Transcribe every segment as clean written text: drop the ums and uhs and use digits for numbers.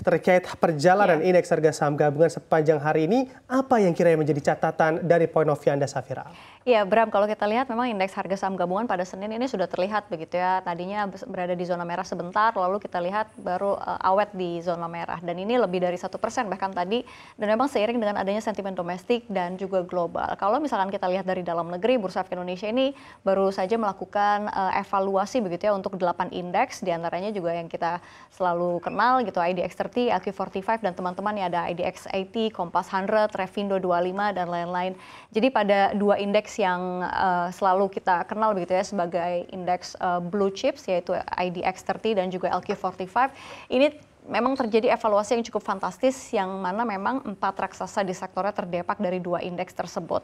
terkait perjalanan indeks harga saham gabungan sepanjang hari ini, apa yang kiranya menjadi catatan dari point of view Anda, Safira? Ya, Bram, kalau kita lihat memang indeks harga saham gabungan pada Senin ini sudah terlihat begitu ya. Tadinya berada di zona merah sebentar, lalu kita lihat baru awet di zona merah. Dan ini lebih dari 1% bahkan tadi. Dan memang seiring dengan adanya sentimen domestik dan juga global. Kalau misalkan kita lihat dari dalam negeri, Bursa Efek Indonesia ini baru saja melakukan evaluasi begitu ya untuk 8 indeks. Di antaranya juga yang kita selalu kenal gitu, IDX 30, LQ45, dan teman-teman ya ada IDX 80, Kompas 100, Revindo 25, dan lain-lain. Jadi pada dua indeks yang selalu kita kenal begitu ya sebagai indeks blue chips, yaitu IDX 30 dan juga LQ45, ini memang terjadi evaluasi yang cukup fantastis yang mana memang 4 raksasa di sektornya terdepak dari dua indeks tersebut.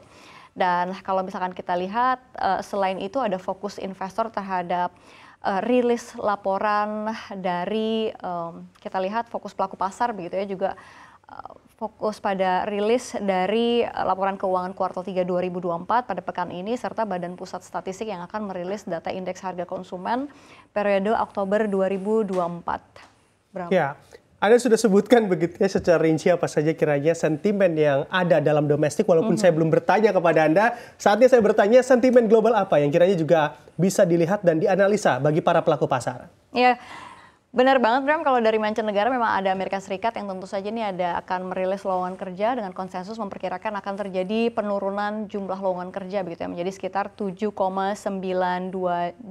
Dan kalau misalkan kita lihat selain itu ada fokus investor terhadap rilis laporan dari kita lihat fokus pelaku pasar begitu ya, juga fokus pada rilis dari laporan keuangan kuartal 3 2024 pada pekan ini, serta Badan Pusat Statistik yang akan merilis data indeks harga konsumen periode Oktober 2024. Bram. Ya, Anda sudah sebutkan begitu ya secara rinci apa saja kiranya sentimen yang ada dalam domestik, walaupun saya belum bertanya kepada Anda. Saatnya saya bertanya, sentimen global apa yang kiranya juga bisa dilihat dan dianalisa bagi para pelaku pasar? Ya, benar banget Bram, kalau dari mancanegara memang ada Amerika Serikat yang tentu saja ini akan merilis lowongan kerja dengan konsensus memperkirakan akan terjadi penurunan jumlah lowongan kerja begitu ya, menjadi sekitar 7,92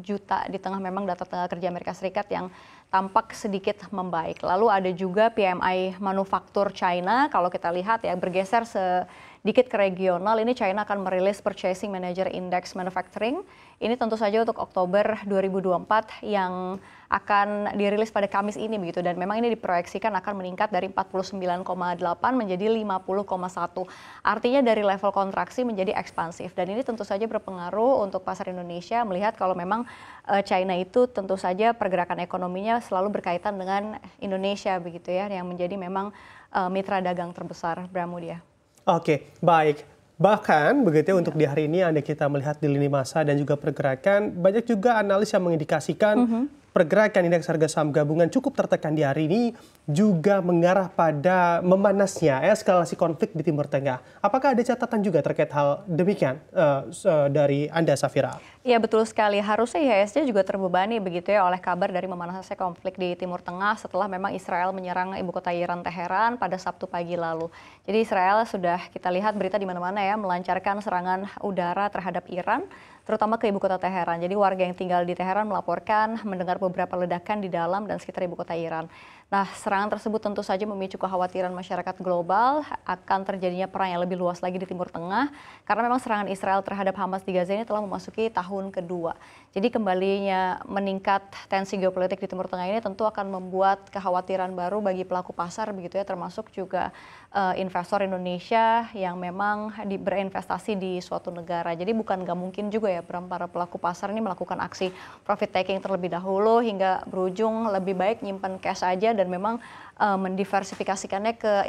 juta di tengah memang data tenaga kerja Amerika Serikat yang tampak sedikit membaik. Lalu ada juga PMI manufaktur China, kalau kita lihat ya bergeser sedikit ke regional, ini China akan merilis Purchasing Manager Index Manufacturing. Ini tentu saja untuk Oktober 2024 yang akan dirilis pada Kamis ini begitu, dan memang ini diproyeksikan akan meningkat dari 49,8 menjadi 50,1. Artinya dari level kontraksi menjadi ekspansif, dan ini tentu saja berpengaruh untuk pasar Indonesia melihat kalau memang China itu tentu saja pergerakan ekonominya selalu berkaitan dengan Indonesia begitu ya, yang menjadi memang mitra dagang terbesar Bramudia. Oke, baik. Bahkan begitu ya, untuk di hari ini Anda kita melihat di lini masa dan juga pergerakan, banyak juga analis yang mengindikasikan pergerakan indeks harga saham gabungan cukup tertekan di hari ini, juga mengarah pada memanasnya eskalasi konflik di Timur Tengah. Apakah ada catatan juga terkait hal demikian dari Anda, Safira? Ya, betul sekali. Harusnya IHSG juga terbebani begitu ya oleh kabar dari memanasnya konflik di Timur Tengah setelah memang Israel menyerang ibu kota Iran, Teheran, pada Sabtu pagi lalu. Jadi Israel sudah kita lihat berita di mana-mana ya, melancarkan serangan udara terhadap Iran, terutama ke ibu kota Teheran. Jadi warga yang tinggal di Teheran melaporkan mendengar beberapa ledakan di dalam dan sekitar ibu kota Iran. Nah, serangan tersebut tentu saja memicu kekhawatiran masyarakat global akan terjadinya perang yang lebih luas lagi di Timur Tengah, karena memang serangan Israel terhadap Hamas di Gaza ini telah memasuki tahun kedua. Jadi kembalinya meningkat tensi geopolitik di Timur Tengah ini tentu akan membuat kekhawatiran baru bagi pelaku pasar begitu ya, termasuk juga investor Indonesia yang memang berinvestasi di suatu negara. Jadi bukan nggak mungkin juga ya Bram, para pelaku pasar ini melakukan aksi profit taking terlebih dahulu hingga berujung lebih baik nyimpan cash aja dan memang mendiversifikasikannya ke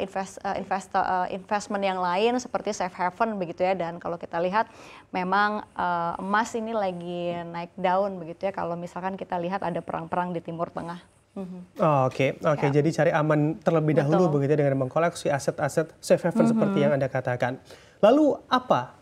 investment yang lain seperti safe haven begitu ya. Dan kalau kita lihat memang emas ini lagi naik daun begitu ya kalau misalkan kita lihat ada perang-perang di Timur Tengah. Oke. Jadi cari aman terlebih dahulu begitu dengan mengkoleksi aset-aset safe haven seperti yang Anda katakan. Lalu apa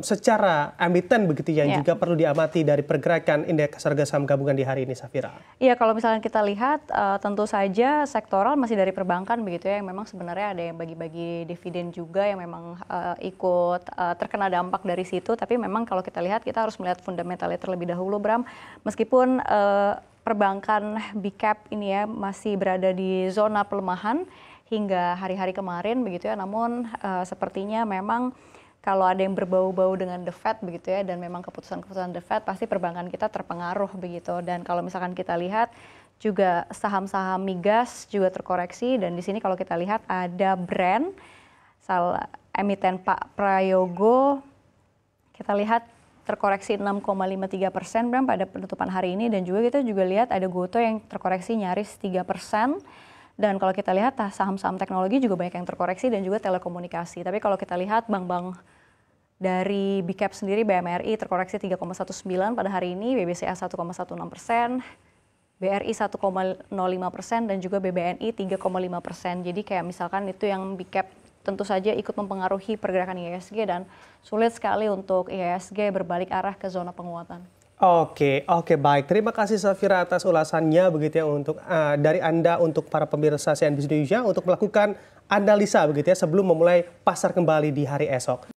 secara emiten begitu yang juga perlu diamati dari pergerakan indeks harga saham gabungan di hari ini, Safira? Iya, kalau misalnya kita lihat tentu saja sektoral masih dari perbankan begitu ya, yang memang sebenarnya ada yang bagi-bagi dividen juga yang memang ikut terkena dampak dari situ. Tapi memang kalau kita lihat kita harus melihat fundamentalnya terlebih dahulu Bram. Meskipun perbankan big cap ini ya masih berada di zona pelemahan hingga hari-hari kemarin begitu ya, namun sepertinya memang kalau ada yang berbau-bau dengan The Fed begitu ya, dan memang keputusan-keputusan The Fed, pasti perbankan kita terpengaruh begitu. Dan kalau misalkan kita lihat juga saham-saham migas juga terkoreksi, dan di sini kalau kita lihat ada brand emiten Pak Prayogo, kita lihat terkoreksi 6,53% Bram pada penutupan hari ini, dan juga kita juga lihat ada Gotoh yang terkoreksi nyaris 3%. Dan kalau kita lihat saham-saham teknologi juga banyak yang terkoreksi dan juga telekomunikasi. Tapi kalau kita lihat bank-bank dari Big Cap sendiri, BMRI terkoreksi 3,19 pada hari ini, BBCA 1,16%, BRI 1,05% dan juga BBNI 3,5%. Jadi kayak misalkan itu yang big cap tentu saja ikut mempengaruhi pergerakan IHSG dan sulit sekali untuk IHSG berbalik arah ke zona penguatan. Oke, baik. Terima kasih Safira atas ulasannya begitu ya untuk dari Anda untuk para pemirsa CNBC Indonesia untuk melakukan analisa begitu ya sebelum memulai pasar kembali di hari esok.